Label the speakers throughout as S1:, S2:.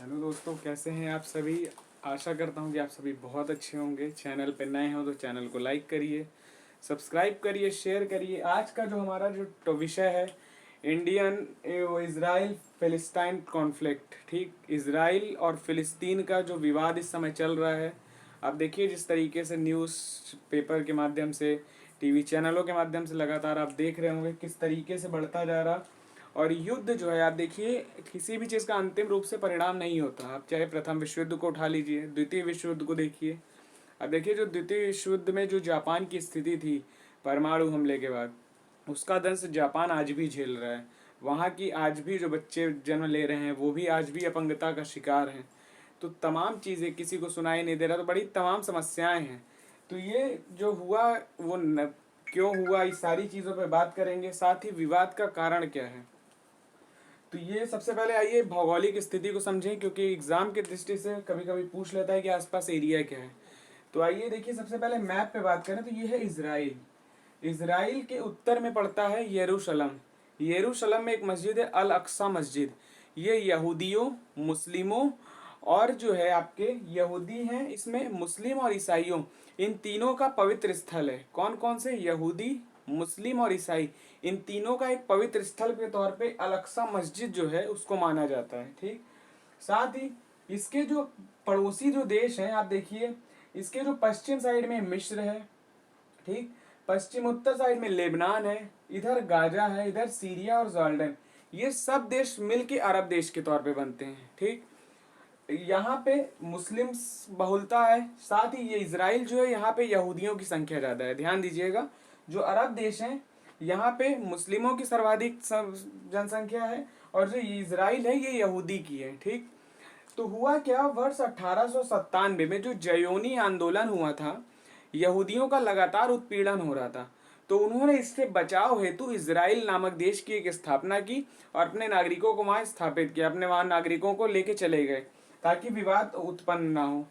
S1: Hello दोस्तों, कैसे हैं आप सभी। आशा करता हूं कि आप सभी बहुत अच्छे होंगे। चैनल पे नए हो तो चैनल को लाइक करिए, सब्सक्राइब करिए, शेयर करिए। आज का जो हमारा जो विषय है, इंडियन इज़राइल फिलिस्तीन कॉन्फ्लिक्ट। ठीक, इज़राइल और फिलिस्तीन का जो विवाद इस समय चल रहा है। आप देखिए जिस तरीके से न्यूज़ पेपर के माध्यम से, टीवी चैनलों के माध्यम से लगातार आप देख रहे होंगे किस तरीके से बढ़ता जा रहा। और युद्ध जो है, आप देखिए किसी भी चीज़ का अंतिम रूप से परिणाम नहीं होता। आप चाहे प्रथम विश्व युद्ध को उठा लीजिए, द्वितीय विश्व युद्ध को देखिए। अब देखिए जो द्वितीय विश्व युद्ध में जो जापान की स्थिति थी परमाणु हमले के बाद, उसका दंश जापान आज भी झेल रहा है। वहाँ की आज भी जो बच्चे जन्म ले रहे हैं वो भी आज भी अपंगता का शिकार हैं। तो तमाम चीज़ें, किसी को सुनाई नहीं दे रहा, तो बड़ी तमाम समस्याएं हैं। तो ये जो हुआ वो क्यों हुआ, इस सारी चीज़ों पे बात करेंगे। साथ ही विवाद का कारण क्या है। तो ये सबसे पहले आइए भौगोलिक स्थिति को समझें, क्योंकि एग्जाम की दृष्टि से कभी कभी पूछ लेता है कि आसपास एरिया क्या है। तो आइए देखिए, सबसे पहले मैप पे बात करें तो ये है इजराइल। इजराइल के उत्तर में पड़ता है यरूशलम। यरूशलम में एक मस्जिद है, अल अक्सा मस्जिद। ये यहूदियों, मुस्लिमों और जो है आपके यहूदी हैं, इसमें मुस्लिम और ईसाइयों, इन तीनों का पवित्र स्थल है। कौन कौन से? यहूदी, मुस्लिम और ईसाई, इन तीनों का एक पवित्र स्थल के तौर पे अल अक्सा मस्जिद जो है उसको माना जाता है। ठीक, साथ ही इसके जो पड़ोसी जो देश हैं, आप देखिए इसके जो पश्चिम साइड में मिस्र है, ठीक, पश्चिम उत्तर साइड में लेबनान है, इधर गाजा है, इधर सीरिया और जॉर्डन। ये सब देश मिलके अरब देश के तौर पे बनते हैं। ठीक, यहाँ पे मुस्लिम बहुलता है। साथ ही ये इजराइल जो है, यहाँ पे यहूदियों की संख्या ज़्यादा है। ध्यान दीजिएगा, जो अरब देश हैं यहाँ पे मुस्लिमों की सर्वाधिक जनसंख्या है, और जो इजराइल है ये यहूदी की है। ठीक, तो हुआ क्या, वर्ष 1897 में जो जयोनी आंदोलन हुआ था, यहूदियों का लगातार उत्पीड़न हो रहा था। तो उन्होंने इससे बचाव हेतु इजराइल नामक देश की एक स्थापना की और अपने नागरिकों को वहां स्थापित किया। अपने वहां नागरिकों को लेके चले गए ताकि विवाद उत्पन्न ना हो।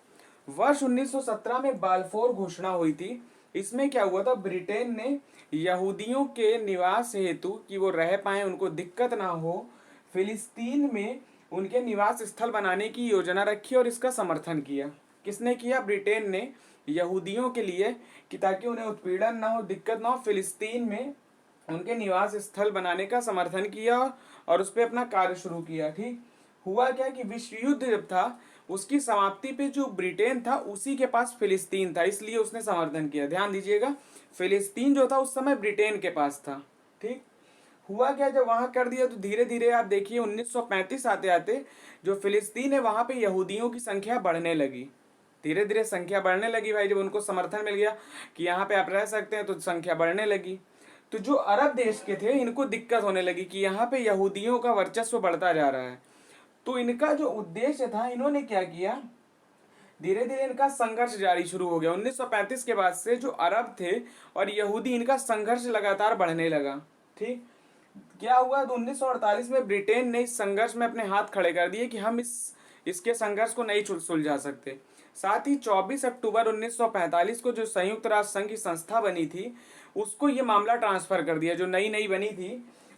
S1: वर्ष 1917 में बाल्फोर घोषणा हुई थी। इसमें क्या हुआ था, ब्रिटेन ने यहूदियों के निवास हेतु, कि वो रह पाए, उनको दिक्कत ना हो, फिलिस्तीन में उनके निवास स्थल बनाने की योजना रखी और इसका समर्थन किया। किसने किया? ब्रिटेन ने, यहूदियों के लिए, कि ताकि उन्हें उत्पीड़न ना हो, दिक्कत ना हो, फिलिस्तीन में उनके निवास स्थल बनाने का समर्थन किया और उस पर अपना कार्य शुरू किया। ठीक, हुआ क्या कि विश्व युद्ध जब था उसकी समाप्ति पे जो ब्रिटेन था उसी के पास फिलिस्तीन था, इसलिए उसने समर्थन किया। ध्यान दीजिएगा, फिलिस्तीन जो था उस समय ब्रिटेन के पास था। ठीक, हुआ क्या, जब वहां कर दिया तो धीरे धीरे आप देखिए 1935 आते आते जो फिलिस्तीन है वहां पे यहूदियों की संख्या बढ़ने लगी। धीरे धीरे संख्या बढ़ने लगी भाई, जब उनको समर्थन मिल गया कि यहाँ पे आप रह सकते हैं तो संख्या बढ़ने लगी। तो जो अरब देश के थे इनको दिक्कत होने लगी कि यहाँ पे यहूदियों का वर्चस्व बढ़ता जा रहा है। तो इनका जो उद्देश्य था, इन्होंने क्या किया, धीरे धीरे इनका संघर्ष जारी शुरू हो गया। 1935 के बाद से जो अरब थे और यहूदी, इनका संघर्ष लगातार बढ़ने लगा। ठीक, क्या हुआ, तो 1948 में ब्रिटेन ने इस संघर्ष में अपने हाथ खड़े कर दिए कि हम इसके संघर्ष को नहीं सुलझा सकते। साथ ही 24 अक्टूबर 1945 को जो संयुक्त राष्ट्र संघ की संस्था बनी थी उसको ये मामला ट्रांसफर कर दिया, जो नई नई बनी थी।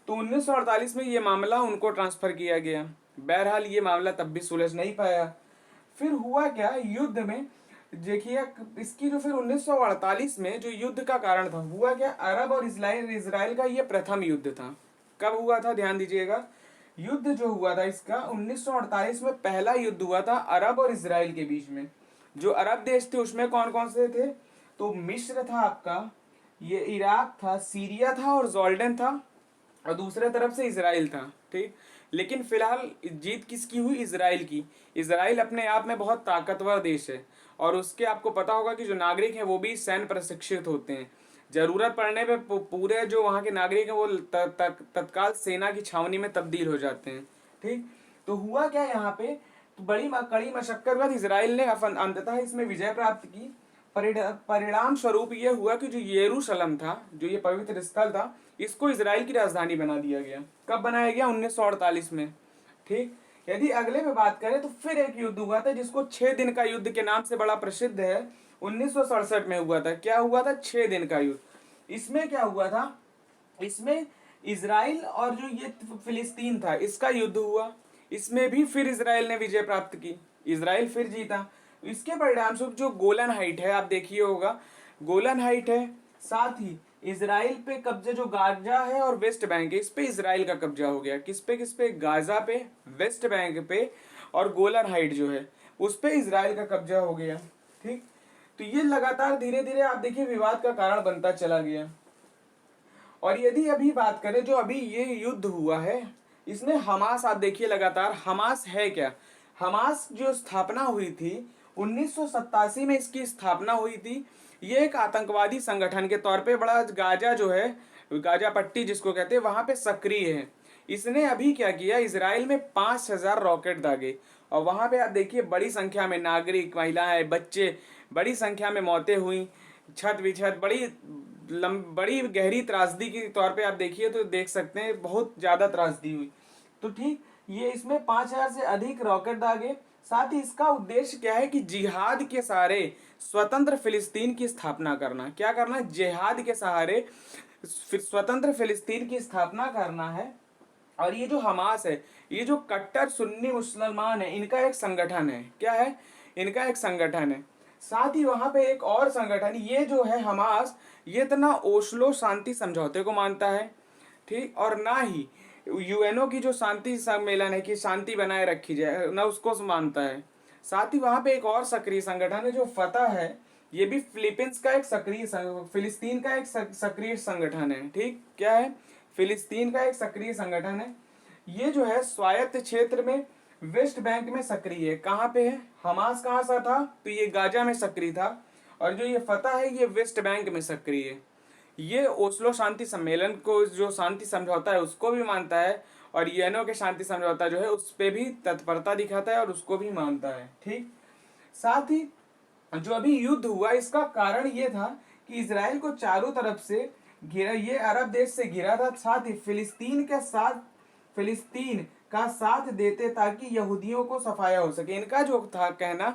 S1: तो 1948 में ये मामला उनको ट्रांसफर किया गया। बहरहाल ये मामला तब भी सुलझ नहीं पाया। फिर हुआ क्या, युद्ध में देखिए इसकी जो फिर 1948 में जो युद्ध का कारण था, हुआ क्या, अरब और इजराइल का ये प्रथम युद्ध था। कब हुआ था? ध्यान दीजिएगा, युद्ध जो हुआ था इसका 1948 में पहला युद्ध हुआ था अरब और इजराइल के बीच में। जो अरब देश थे उसमें कौन कौन से थे, तो मिस्र था आपका, ये इराक था, सीरिया था और जॉर्डन था, और दूसरे तरफ से इजराइल था। ठीक, लेकिन फिलहाल जीत किसकी हुई? इजराइल की। इजराइल अपने आप में बहुत ताकतवर देश है और उसके आपको पता होगा कि जो नागरिक हैं वो भी सैन्य प्रशिक्षित होते हैं। जरूरत पड़ने पे पूरे जो वहाँ के नागरिक हैं वो तत्काल सेना की छावनी में तब्दील हो जाते हैं। ठीक, तो हुआ क्या यहाँ पे, तो बड़ी कड़ी मशक्कत के बाद इसराइल ने अंततः इसमें विजय प्राप्त की। परिणाम स्वरूप ये हुआ कि जो यरूशलम था, जो ये पवित्र स्थल था, इसको इजराइल की राजधानी बना दिया गया। कब बनाया गया? 1948 में। ठीक, यदि अगले में बात करें तो फिर एक युद्ध हुआ था जिसको 6 दिन का युद्ध के नाम से बड़ा प्रसिद्ध है। 1967 में हुआ था। क्या हुआ था? 6 दिन का युद्ध। इसमें क्या हुआ था, इसमें इजराइल और जो ये फिलिस्तीन था इसका युद्ध हुआ। इसमें भी फिर इसराइल ने विजय प्राप्त की, इसराइल फिर जीता। इसके परिणाम स्वरूप जो गोलन हाइट है, आप देखिए होगा गोलन हाइट है, साथ ही इसराइल पे कब्जा, जो गाजा है और वेस्ट बैंक है, इस पे इसराइल का कब्जा हो गया। किस पे? गाजा पे, वेस्ट बैंक पे, और गोलन हाइट जो है उस पे इसराइल का कब्जा हो गया। ठीक, तो ये लगातार धीरे धीरे आप देखिए विवाद का कारण बनता चला गया। और यदि अभी बात करें जो अभी ये युद्ध हुआ है, इसमें हमास, आप देखिए लगातार हमास है क्या? हमास जो स्थापना हुई थी 1987 में, इसकी स्थापना हुई थी। ये एक आतंकवादी संगठन के तौर पे बड़ा गाजा जो है, गाजा पट्टी जिसको कहते हैं, वहां पे सक्रिय है। इसने अभी क्या किया, इसराइल में 5000 रॉकेट दागे, और वहां पे आप देखिए बड़ी संख्या में नागरिक, महिलाएं, बच्चे, बड़ी संख्या में मौतें हुई, छत विछत, बड़ी गहरी त्रासदी के तौर पे आप देखिए तो देख सकते हैं, बहुत ज्यादा त्रासदी हुई। तो ठीक, ये इसमें 5000 से अधिक रॉकेट दागे। साथ ही इसका उद्देश्य क्या है कि जिहाद के सहारे स्वतंत्र फिलिस्तीन की स्थापना करना। क्या करना? जिहाद के सहारे स्वतंत्र फिलिस्तीन की स्थापना करना है। और ये जो हमास है, ये जो कट्टर सुन्नी मुसलमान है, इनका एक संगठन है। क्या है? इनका एक संगठन है। साथ ही वहां पे एक और संगठन, ये जो है हमास, ये इतना ओस्लो शांति समझौते को मानता है, ठीक, और ना ही यूएनओ की जो शांति सम्मेलन है कि शांति बनाए रखी जाए, ना उसको मानता है। साथ ही वहां पे एक और सक्रिय संगठन है जो फतह है, ये भी फिलीपींस का एक फिलिस्तीन का एक सक्रिय संगठन है। ठीक, क्या है? फिलिस्तीन का एक सक्रिय संगठन है। ये जो है स्वायत्त क्षेत्र में वेस्ट बैंक में सक्रिय है। कहाँ पे है? हमास कहाँ सा था? तो ये गाजा में सक्रिय था। और जो ये फतह है, ये वेस्ट बैंक में सक्रिय है। ये ओस्लो शांति सम्मेलन को, जो शांति समझौता है, उसको भी मानता है, और यूएनओ के शांति समझौता जो है उस पर भी तत्परता दिखाता है और उसको भी मानता है। ठीक, साथ ही जो अभी युद्ध हुआ, इसका कारण ये था कि इसराइल को चारों तरफ से घिरा, ये अरब देश से घिरा था। साथ ही फिलिस्तीन का साथ देते ताकि यहूदियों को सफाया हो सके। इनका जो था कहना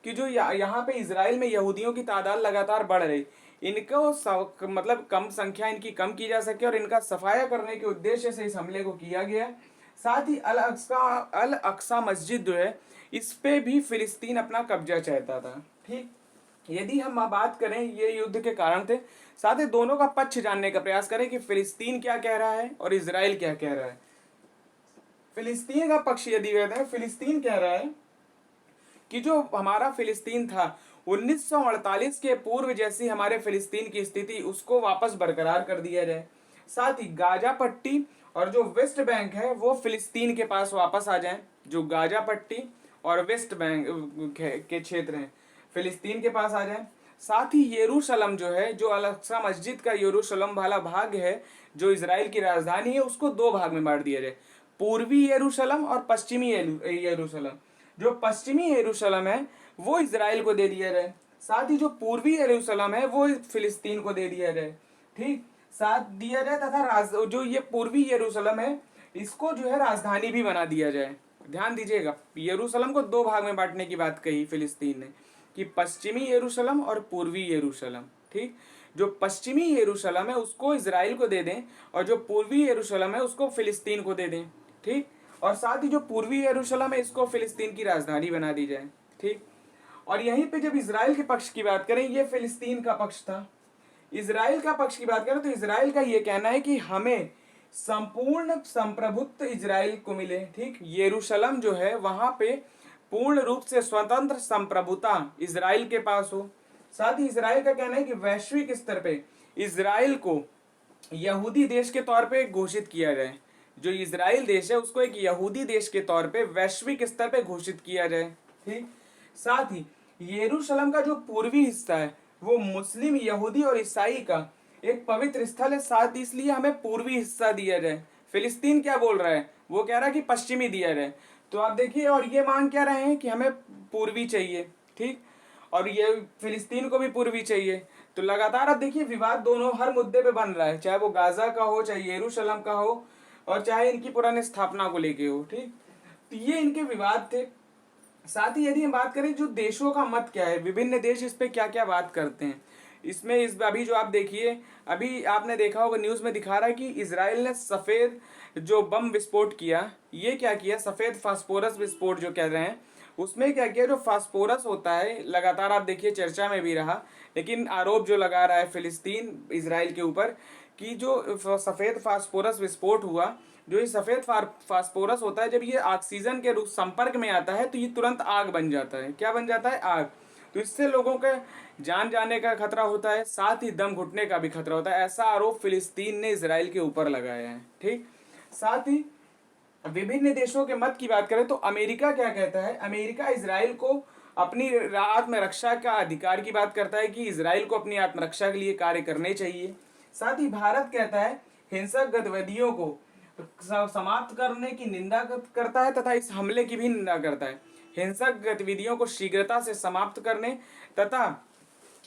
S1: कि जो यहाँ पे इसराइल में यहूदियों की तादाद लगातार बढ़ रही, इनको मतलब कम संख्या इनकी कम की जा सके, और इनका सफाया करने के उद्देश्य से इस हमले को किया गया। साथ ही अल अक्सा मस्जिद जो है, इस पे भी फिलिस्तीन अपना कब्जा चाहता था। ठीक, यदि हम बात करें ये युद्ध के कारण थे, साथ ही दोनों का पक्ष जानने का प्रयास करें कि फिलिस्तीन क्या कह रहा है और इसराइल क्या कह रहा है। फिलिस्तीन का पक्ष यदि कहते हैं, फिलिस्तीन कह रहा है कि जो हमारा फिलिस्तीन था 1948 के पूर्व जैसी हमारे फिलिस्तीन की स्थिति, उसको वापस बरकरार कर दिया जाए। साथ ही गाजा पट्टी और जो वेस्ट बैंक है वो फिलिस्तीन के पास वापस आ जाए। जो गाजा पट्टी और वेस्ट बैंक के क्षेत्र हैं, फिलिस्तीन के पास आ जाए। साथ ही यरूशलम जो है, जो अल अक्सा मस्जिद का यरूशलम वाला भाग है, जो इसराइल की राजधानी है, उसको दो भाग में बांट दिया जाए, पूर्वी यरूशलम और पश्चिमी यरूशलम। जो पश्चिमी यरूशलम है वो इसराइल को दे दिया जाए, साथ ही जो पूर्वी यरूशलम है वो फिलिस्तीन को दे दिया जाए। ठीक, साथ दिया जाए, तथा जो ये पूर्वी यरूशलम है इसको जो है राजधानी भी बना दिया जाए। ध्यान दीजिएगा, यरूशलम को दो भाग में बांटने की बात कही फिलिस्तीन ने, कि पश्चिमी यरूशलम और पूर्वी यरूशलम। ठीक, जो पश्चिमी यरूशलम है उसको इसराइल को दे दें, और जो पूर्वी यरूशलम है उसको फिलिस्तीन को दे दें। ठीक, और साथ ही जो पूर्वी यरूशलम है इसको फिलिस्तीन की राजधानी बना दी जाए। ठीक, और यहीं पे जब इसराइल के पक्ष की बात करें, ये फिलिस्तीन का पक्ष था। इसराइल का पक्ष की बात करें तो इसराइल का ये कहना है कि हमें संपूर्ण संप्रभुत्व इसराइल को मिले। ठीक, यरूशलम जो है वहां पे पूर्ण रूप से स्वतंत्र संप्रभुता इसराइल के पास हो। साथ ही इसराइल का कहना है कि वैश्विक स्तर पे इसराइल को यहूदी देश के तौर पे घोषित किया जाए। जो इसराइल देश है उसको एक यहूदी देश के तौर पे वैश्विक स्तर पे घोषित किया जाए। ठीक, साथ ही यरूशलम का जो पूर्वी हिस्सा है वो मुस्लिम, यहूदी और ईसाई का एक पवित्र स्थल है, साथ इसलिए हमें पूर्वी हिस्सा दिया जाए। फिलिस्तीन क्या बोल रहा है? वो कह रहा है कि पश्चिमी दिया जाए। तो आप देखिए, और ये मांग क्या रहे हैं कि हमें पूर्वी चाहिए। ठीक, और ये फिलिस्तीन को भी पूर्वी चाहिए। तो लगातार आप देखिए विवाद दोनों हर मुद्दे पे बन रहा है, चाहे वो गाजा का हो, चाहे यरूशलम का हो, और चाहे इनकी पुरानी स्थापना को लेके हो। ठीक, तो ये इनके विवाद थे। साथ ही यदि हम बात करें जो देशों का मत क्या है, विभिन्न देश इस पे क्या क्या बात करते हैं, इसमें इस अभी जो आप देखिए, अभी आपने देखा होगा न्यूज़ में दिखा रहा है कि इसराइल ने सफ़ेद जो बम विस्फोट किया, ये क्या किया, सफ़ेद फास्फोरस विस्फोट जो कह रहे हैं, उसमें क्या किया, जो फास्फोरस होता है लगातार आप देखिए चर्चा में भी रहा, लेकिन आरोप जो लगा रहा है फिलिस्तीन इसराइल के ऊपर कि जो सफ़ेद फास्फोरस विस्फोट हुआ, जो ये सफ़ेद फास्फोरस होता है, जब ये ऑक्सीजन के रूप संपर्क में आता है तो ये तुरंत आग बन जाता है। क्या बन जाता है? आग। तो इससे लोगों के जान जाने का खतरा होता है, साथ ही दम घुटने का भी खतरा होता है। ऐसा आरोप फिलिस्तीन ने इसराइल के ऊपर लगाया है। ठीक, साथ ही विभिन्न देशों के मत की बात करें तो अमेरिका क्या कहता है, अमेरिका इसराइल को अपनी आत्मरक्षा का अधिकार की बात करता है कि इसराइल को अपनी आत्मरक्षा के लिए कार्य करने चाहिए। साथ ही भारत कहता है हिंसक गतिविधियों को समाप्त करने की निंदा करता है तथा इस हमले की भी निंदा करता है। हिंसक गतिविधियों को शीघ्रता से समाप्त करने तथा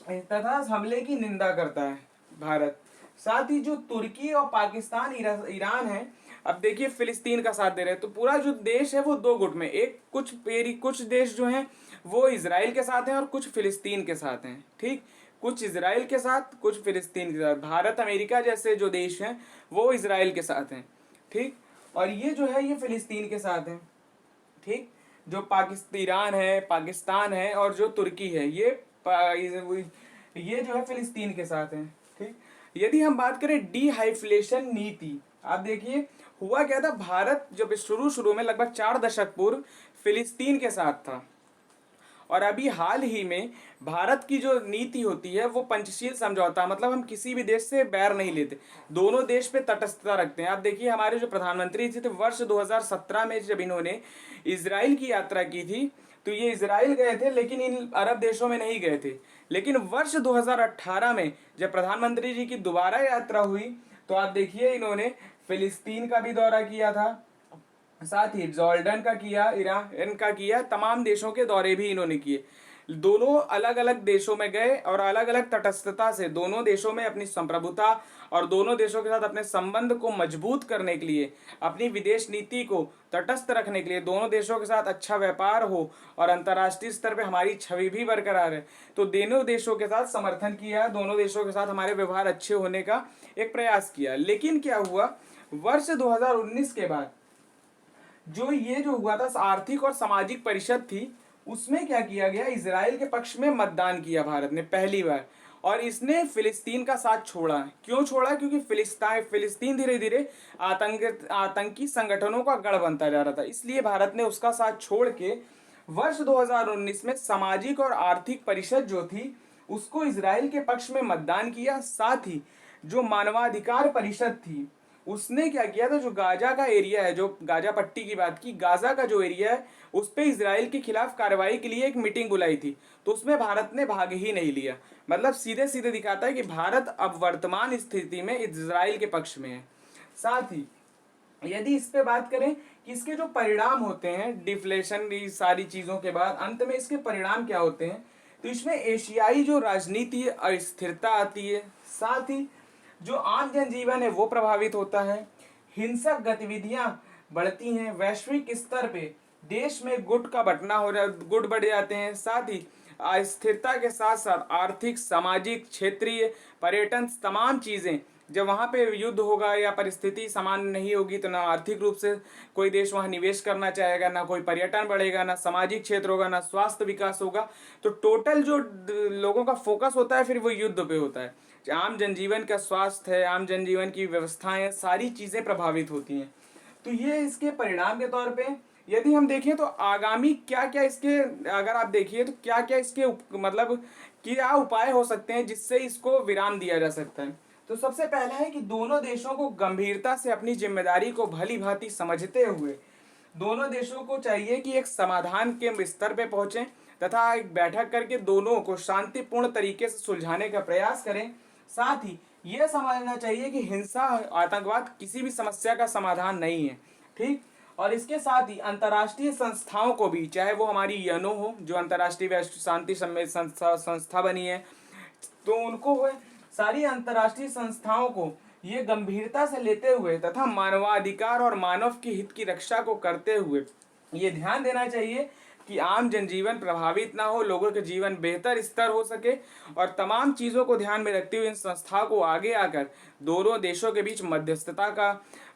S1: तथा हमले की निंदा करता है भारत। साथ ही जो तुर्की और पाकिस्तान ईरान है, अब देखिए फिलिस्तीन का साथ दे रहे हैं, तो पूरा जो देश है वो दो गुट में, एक कुछ देश जो हैं वो इसराइल के साथ हैं और कुछ फिलिस्तीन के साथ हैं। ठीक, कुछ इसराइल के साथ, कुछ फिलिस्तीन के साथ। भारत अमेरिका जैसे जो देश हैं वो इसराइल के साथ हैं। ठीक, और ये जो है ये फिलिस्तीन के साथ हैं। ठीक, जो ईरान है, पाकिस्तान है और जो तुर्की है, ये जो है फिलिस्तीन के साथ हैं। ठीक, यदि हम बात करें डीहाइफ्लेशन नीति, आप देखिए हुआ क्या था, भारत जब शुरू में लगभग 4 दशक पूर्व फिलिस्तीन के साथ था, और अभी हाल ही में भारत की जो नीति होती है वो पंचशील समझौता, मतलब हम किसी भी देश से बैर नहीं लेते, दोनों देश पे तटस्थता रखते हैं। आप देखिए हमारे जो प्रधानमंत्री थे तो वर्ष 2017 में जब इन्होंने इजराइल की यात्रा की थी तो ये इजराइल गए थे, लेकिन इन अरब देशों में नहीं गए थे। लेकिन वर्ष 2018 में जब प्रधानमंत्री जी की दोबारा यात्रा हुई तो आप देखिए इन्होंने फिलिस्तीन का भी दौरा किया था, साथ ही जॉर्डन का किया, ईरान का किया, तमाम देशों के दौरे भी इन्होंने किए। दोनों अलग अलग देशों में गए और अलग अलग तटस्थता से दोनों देशों में अपनी संप्रभुता और दोनों देशों के साथ अपने संबंध को मजबूत करने के लिए, अपनी विदेश नीति को तटस्थ रखने के लिए, दोनों देशों के साथ अच्छा व्यापार हो और अंतर्राष्ट्रीय स्तर पर हमारी छवि भी बरकरार है, तो दोनों देशों के साथ समर्थन किया, दोनों देशों के साथ हमारे व्यवहार अच्छे होने का एक प्रयास किया। लेकिन क्या हुआ, वर्ष 2019 के बाद जो हुआ था आर्थिक और सामाजिक परिषद थी, उसमें क्या किया गया, इजराइल के पक्ष में मतदान किया भारत ने पहली बार, और इसने फिलिस्तीन का साथ छोड़ा। क्यों छोड़ा? क्योंकि फिलिस्तीन धीरे धीरे आतंकी संगठनों का गढ़ बनता जा रहा था, इसलिए भारत ने उसका साथ छोड़ के वर्ष 2019 में सामाजिक और आर्थिक परिषद जो थी उसको इजराइल के पक्ष में मतदान किया। साथ ही जो मानवाधिकार परिषद थी उसने क्या किया था, जो गाजा का एरिया है, जो गाजा पट्टी की बात की, गाजा का जो एरिया है उस पर इसराइल के खिलाफ कार्रवाई के लिए एक मीटिंग बुलाई थी, तो उसमें भारत ने भाग ही नहीं लिया। मतलब सीधे सीधे दिखाता है कि भारत अब वर्तमान स्थिति में इसराइल के पक्ष में है। साथ ही यदि इस पे बात करें कि इसके जो परिणाम होते हैं, डिफ्लेशन, सारी चीज़ों के बाद अंत में इसके परिणाम क्या होते हैं, तो इसमें एशियाई जो राजनीति अस्थिरता आती है, साथ ही जो आम जनजीवन है वो प्रभावित होता है, हिंसक गतिविधियां बढ़ती हैं, वैश्विक स्तर पे देश में गुट बढ़ जाते हैं। साथ ही अस्थिरता के साथ साथ आर्थिक, सामाजिक, क्षेत्रीय, पर्यटन, तमाम चीज़ें, जब वहाँ पे युद्ध होगा या परिस्थिति समान नहीं होगी तो ना आर्थिक रूप से कोई देश वहाँ निवेश करना चाहेगा, ना कोई पर्यटन बढ़ेगा, ना सामाजिक क्षेत्र होगा, ना स्वास्थ्य विकास होगा। तो टोटल जो लोगों का फोकस होता है फिर वो युद्ध पे होता है। आम जनजीवन का स्वास्थ्य है, आम जनजीवन की व्यवस्थाएं, सारी चीज़ें प्रभावित होती हैं। तो ये इसके परिणाम के तौर पे यदि हम देखें तो आगामी क्या क्या इसके, अगर आप देखिए तो क्या क्या इसके मतलब क्या उपाय हो सकते हैं जिससे इसको विराम दिया जा सकता है। तो सबसे पहला है कि दोनों देशों को गंभीरता से अपनी जिम्मेदारी को भली भांति समझते हुए दोनों देशों को चाहिए कि एक समाधान के स्तर पे पहुंचें तथा एक बैठक करके दोनों को शांतिपूर्ण तरीके से सुलझाने का प्रयास करें। साथ ही यह समझना चाहिए कि हिंसा, आतंकवाद किसी भी समस्या का समाधान नहीं है। ठीक, और इसके साथ ही अंतर्राष्ट्रीय संस्थाओं को भी, चाहे वो हमारी यूएनओ हो जो अंतर्राष्ट्रीय वैश्विक शांति संस्था बनी है, तो उनको सारी अंतर्राष्ट्रीय संस्थाओं को ये गंभीरता से लेते हुए तथा मानवाधिकार और मानव के हित की रक्षा को करते हुए ये ध्यान देना चाहिए कि आम जनजीवन प्रभावित ना हो, लोगों के जीवन बेहतर स्तर हो सके, और तमाम चीज़ों को ध्यान में रखते हुए इन संस्था को आगे आकर दोनों देशों के बीच मध्यस्थता का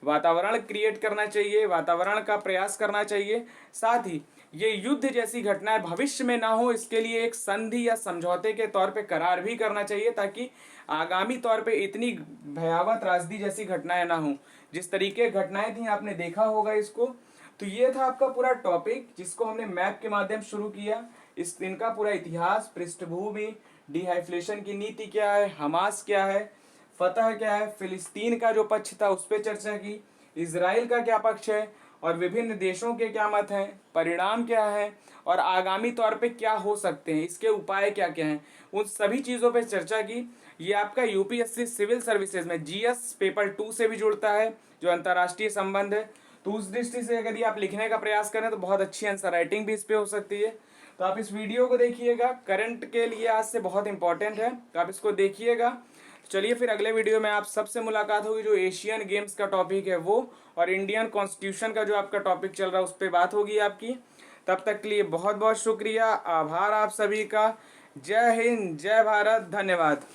S1: वातावरण क्रिएट करना चाहिए, वातावरण का प्रयास करना चाहिए। साथ ही ये युद्ध जैसी घटनाएं भविष्य में ना हो, इसके लिए एक संधि या समझौते के तौर पे करार भी करना चाहिए, ताकि आगामी तौर पे इतनी भयावह त्रासदी जैसी घटनाएं ना हो। जिस तरीके घटनाएं थी आपने देखा होगा इसको। तो ये था आपका पूरा टॉपिक, जिसको हमने मैप के माध्यम शुरू किया। इनका पूरा इतिहास, पृष्ठभूमि, डिहाइफ्लेशन की नीति क्या है, हमास क्या है, फतह क्या है, फिलिस्तीन का जो पक्ष था उस पर चर्चा की, इजराइल का क्या पक्ष है, और विभिन्न देशों के क्या मत हैं, परिणाम क्या है, और आगामी तौर पे क्या हो सकते हैं, इसके उपाय क्या क्या हैं, उन सभी चीज़ों पे चर्चा की। ये आपका यूपीएससी सिविल सर्विसेज में जीएस पेपर 2 से भी जुड़ता है, जो अंतर्राष्ट्रीय संबंध है। तो उस दृष्टि से यदि आप लिखने का प्रयास करें तो बहुत अच्छी आंसर राइटिंग भी इस पे हो सकती है। तो आप इस वीडियो को देखिएगा, करंट के लिए आज से बहुत इंपॉर्टेंट है, तो आप इसको देखिएगा। चलिए फिर अगले वीडियो में आप सबसे मुलाकात होगी, जो एशियन गेम्स का टॉपिक है वो, और इंडियन कॉन्स्टिट्यूशन का जो आपका टॉपिक चल रहा है उस पर बात होगी आपकी। तब तक के लिए बहुत बहुत शुक्रिया, आभार आप सभी का। जय हिंद, जय भारत, धन्यवाद।